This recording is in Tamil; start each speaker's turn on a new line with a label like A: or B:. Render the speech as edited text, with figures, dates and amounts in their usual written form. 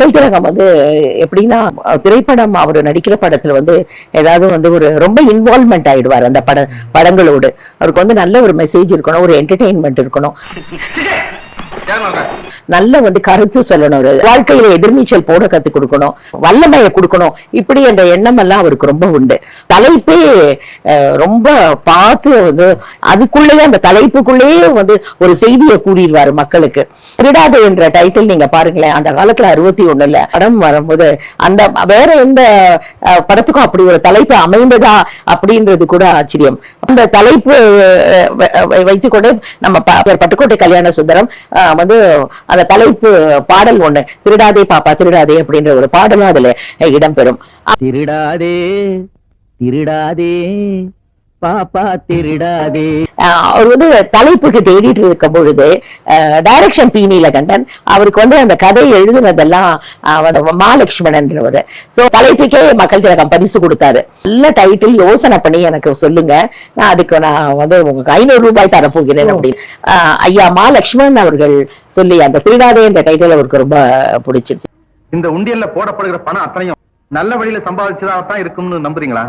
A: மக்கள் திலகம் வந்து எப்படின்னா திரைப்படம் அவர் நடிக்கிற படத்துல வந்து ஏதாவது வந்து ஒரு ரொம்ப இன்வால்வ்மெண்ட் ஆயிடுவார் அந்த படங்களோடு. அவருக்கு வந்து நல்ல ஒரு மெசேஜ் இருக்கணும், ஒரு என்டர்டெயின்மெண்ட் இருக்கணும், நல்ல வந்து கருத்து சொல்லணும், வாழ்க்கையில எதிர்நீச்சல் போட கத்து கொடுக்கணும், வல்லமையை கொடுக்கணும். இப்படி என்ற எண்ணம் எல்லாம் அவருக்கு ரொம்ப உண்டு. தலைப்பே ரொம்ப பார்த்து வந்து அதுக்குள்ளேயே அந்த தலைப்புக்குள்ளேயே வந்து ஒரு செய்தியை கூறிடுவாரு மக்களுக்கு. திருடாது என்ற டைட்டில் நீங்க பாருங்களேன், அந்த காலத்துல 61 படம் வரும்போது அந்த வேற எந்த படத்துக்கும் அப்படி ஒரு தலைப்பு அமைந்ததா அப்படின்றது கூட ஆச்சரியம். அந்த தலைப்பு வைத்துக்கொண்டு நம்ம பட்டுக்கோட்டை கல்யாண சுந்தரம் வந்து அந்த தலைப்பு பாடல் ஒண்ணு, திருடாதே பாப்பா திருடாதே அப்படின்ற ஒரு பாடலும் அதுல இடம்பெறும்.
B: திருடாதே திருடாதே பாப்பா திருடாதே.
A: அவர் வந்து தலைப்புக்கு தேடிட்டு இருக்கும் பொழுது டைரக்ஷன் பி நீலகண்டன் அவருக்கு வந்து அந்த கதை எழுதுனதெல்லாம் மாலட்சுமணன்றவர். சோ தலைப்புக்கே மக்கள் திலகம் பரிசு கொடுத்தாரு. நல்ல டைட்டில் யோசனை பண்ணி எனக்கு சொல்லுங்க, அதுக்கு நான் வந்து உங்களுக்கு 500 ரூபாய் தரப்போகிறேன் அப்படின்னு ஐயா மாலட்சுமணன் அவர்கள் சொல்லி அந்த திருடாதே என்ற டைட்டில் அவருக்கு ரொம்ப பிடிச்சிருச்சு.
C: இந்த உண்டியல்ல போடப்படுகிற பணம் அத்தனையும் நல்ல வழியில சம்பாதிச்சதாகத்தான் இருக்கும்னு நம்புறீங்களா?